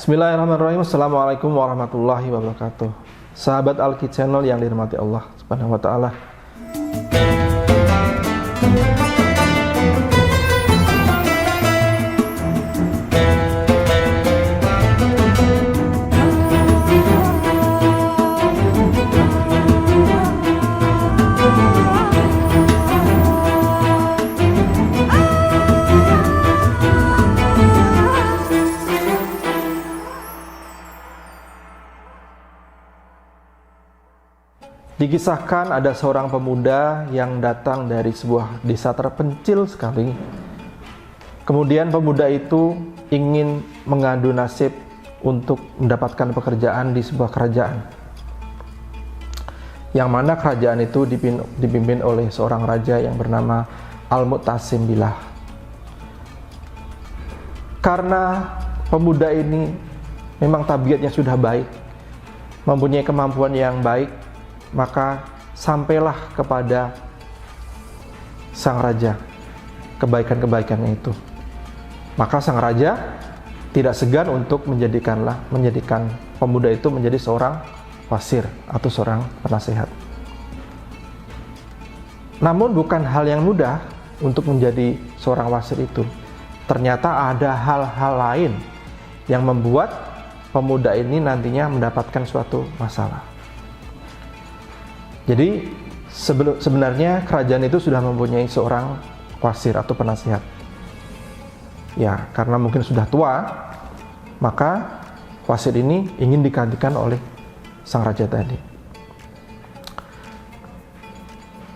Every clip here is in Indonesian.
Bismillahirrahmanirrahim. Assalamualaikum warahmatullahi wabarakatuh. Sahabat Alki Channel yang dirahmati Allah Subhanahu wa taala. Dikisahkan ada seorang pemuda yang datang dari sebuah desa terpencil sekali. Kemudian pemuda itu ingin mengadu nasib untuk mendapatkan pekerjaan di sebuah kerajaan. Yang mana kerajaan itu dipimpin oleh seorang raja yang bernama Al-Mu'tasim Billah. Karena pemuda ini memang tabiatnya sudah baik, mempunyai kemampuan yang baik, maka sampailah kepada sang raja kebaikan-kebaikannya itu. Maka sang raja tidak segan untuk menjadikan pemuda itu menjadi seorang wasir atau seorang penasehat. Namun bukan hal yang mudah untuk menjadi seorang wasir itu. Ternyata ada hal-hal lain yang membuat pemuda ini nantinya mendapatkan suatu masalah. Jadi sebenarnya kerajaan itu sudah mempunyai seorang wasir atau penasihat. Ya, karena mungkin sudah tua, maka wasir ini ingin digantikan oleh sang raja tadi.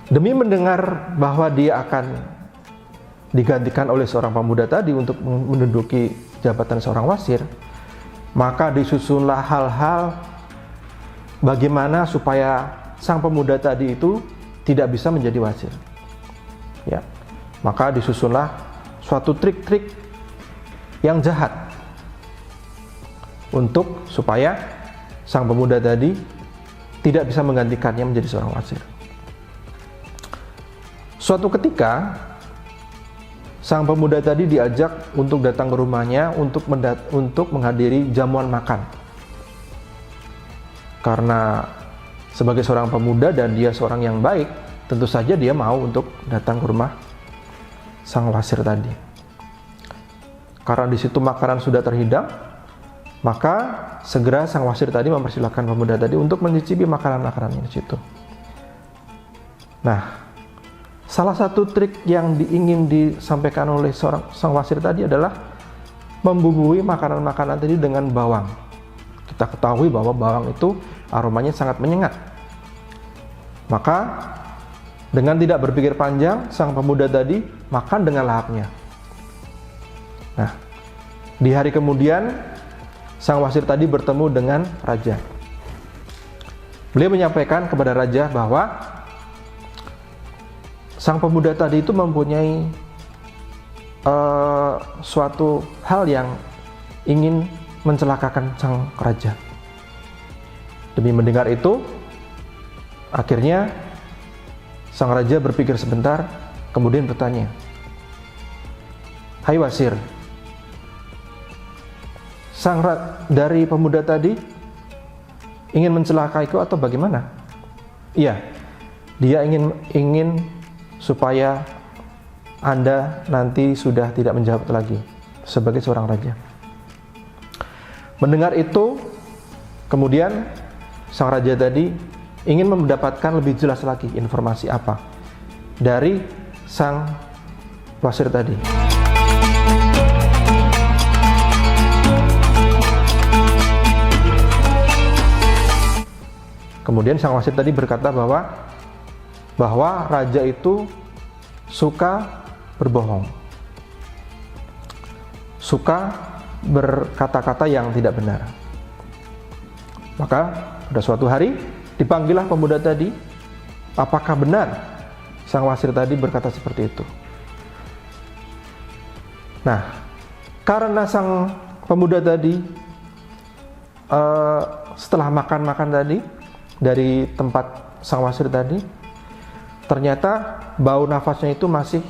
Demi mendengar bahwa dia akan digantikan oleh seorang pemuda tadi untuk menduduki jabatan seorang wasir, maka disusunlah hal-hal bagaimana supaya sang pemuda tadi itu tidak bisa menjadi wasir. Ya, maka disusunlah suatu trik-trik yang jahat untuk supaya sang pemuda tadi tidak bisa menggantikannya menjadi seorang wasir. Suatu ketika sang pemuda tadi diajak untuk datang ke rumahnya untuk menghadiri jamuan makan. Karena sebagai seorang pemuda dan dia seorang yang baik, tentu saja dia mau untuk datang ke rumah sang wasir tadi. Karena di situ makanan sudah terhidang, maka segera sang wasir tadi mempersilahkan pemuda tadi untuk mencicipi makanan-makanan di situ. Nah, salah satu trik yang ingin disampaikan oleh sang wasir tadi adalah membumbui makanan-makanan tadi dengan bawang. Kita ketahui bahwa bawang itu aromanya sangat menyengat. Maka dengan tidak berpikir panjang, sang pemuda tadi makan dengan lahapnya. Nah, di hari kemudian sang wasir tadi bertemu dengan raja. Beliau menyampaikan kepada raja bahwa sang pemuda tadi itu mempunyai suatu hal yang ingin mencelakakan sang raja. Demi mendengar itu, akhirnya sang raja berpikir sebentar, kemudian bertanya, "Hai wasir, dari pemuda tadi ingin mencelakaiku atau bagaimana?" "Iya, dia ingin supaya Anda nanti sudah tidak menjawab lagi sebagai seorang raja." Mendengar itu, kemudian sang raja tadi ingin mendapatkan lebih jelas lagi informasi apa dari sang wasir tadi. Kemudian sang wasir tadi berkata bahwa raja itu suka berbohong, suka berkata-kata yang tidak benar. Maka pada suatu hari dipanggillah pemuda tadi. Apakah benar sang wasir tadi berkata seperti itu? Nah, karena sang pemuda tadi setelah makan tadi dari tempat sang wasir tadi, ternyata bau nafasnya itu masih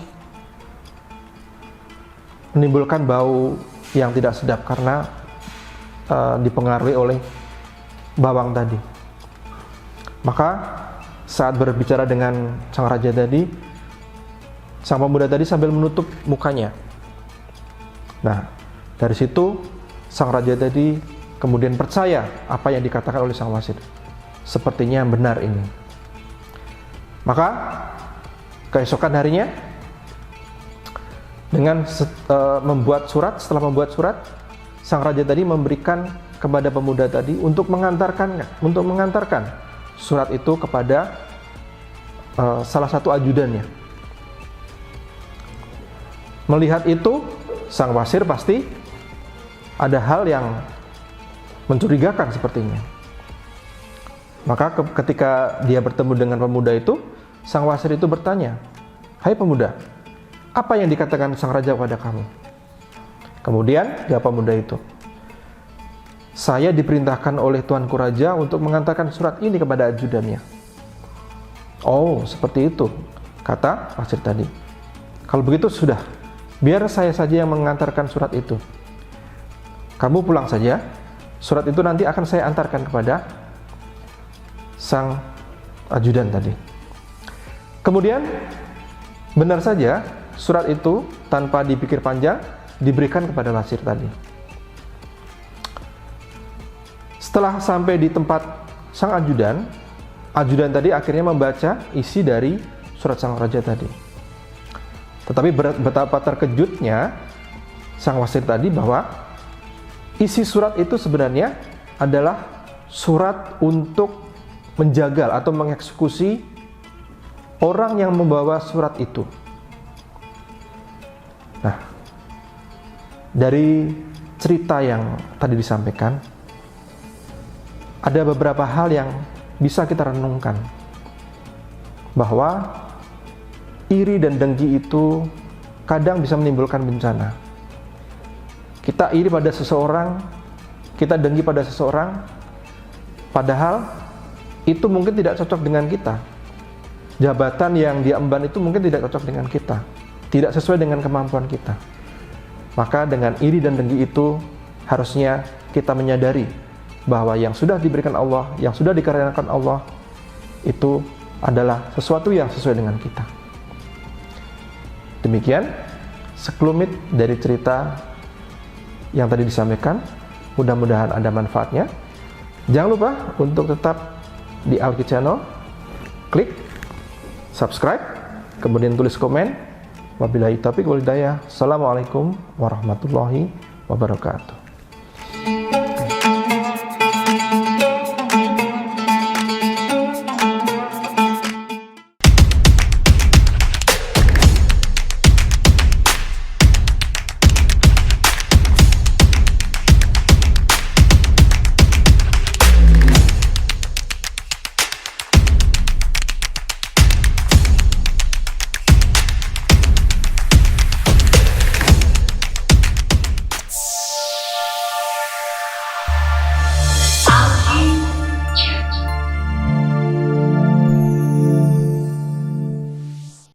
menimbulkan bau yang tidak sedap karena dipengaruhi oleh bawang tadi. Maka saat berbicara dengan sang raja tadi, sang pemuda tadi sambil menutup mukanya. Nah, dari situ sang raja tadi kemudian percaya apa yang dikatakan oleh sang wasir. Sepertinya benar ini. Maka keesokan harinya dengan membuat surat, setelah membuat surat, sang raja tadi memberikan kepada pemuda tadi untuk mengantarkan surat itu kepada salah satu ajudannya. Melihat itu, sang wasir pasti ada hal yang mencurigakan sepertinya. Maka ketika dia bertemu dengan pemuda itu, sang wasir itu bertanya, "Hai pemuda, apa yang dikatakan sang raja kepada kamu?" Kemudian jawab pemuda itu, "Saya diperintahkan oleh tuanku raja untuk mengantarkan surat ini kepada ajudannya." "Oh, seperti itu," kata wasir tadi. "Kalau begitu sudah, biar saya saja yang mengantarkan surat itu. Kamu pulang saja, surat itu nanti akan saya antarkan kepada sang ajudan tadi." Kemudian benar saja surat itu tanpa dipikir panjang diberikan kepada wasir tadi. Setelah sampai di tempat sang ajudan tadi akhirnya membaca isi dari surat sang raja tadi. Tetapi betapa terkejutnya sang wasir tadi bahwa isi surat itu sebenarnya adalah surat untuk menjagal atau mengeksekusi orang yang membawa surat itu. Nah, dari cerita yang tadi disampaikan, ada beberapa hal yang bisa kita renungkan, bahwa iri dan dengki itu kadang bisa menimbulkan bencana. Kita iri pada seseorang, kita dengki pada seseorang, padahal itu mungkin tidak cocok dengan kita. Jabatan yang dia emban itu mungkin tidak cocok dengan kita, tidak sesuai dengan kemampuan kita. Maka dengan iri dan dengki itu harusnya kita menyadari bahwa yang sudah diberikan Allah, yang sudah dikaruniakan Allah, itu adalah sesuatu yang sesuai dengan kita. Demikian sekelumit dari cerita yang tadi disampaikan. Mudah-mudahan ada manfaatnya. Jangan lupa untuk tetap di Alki Channel, klik subscribe, kemudian tulis komen. Wabillahi taufiq wal hidayah. Assalamualaikum warahmatullahi wabarakatuh.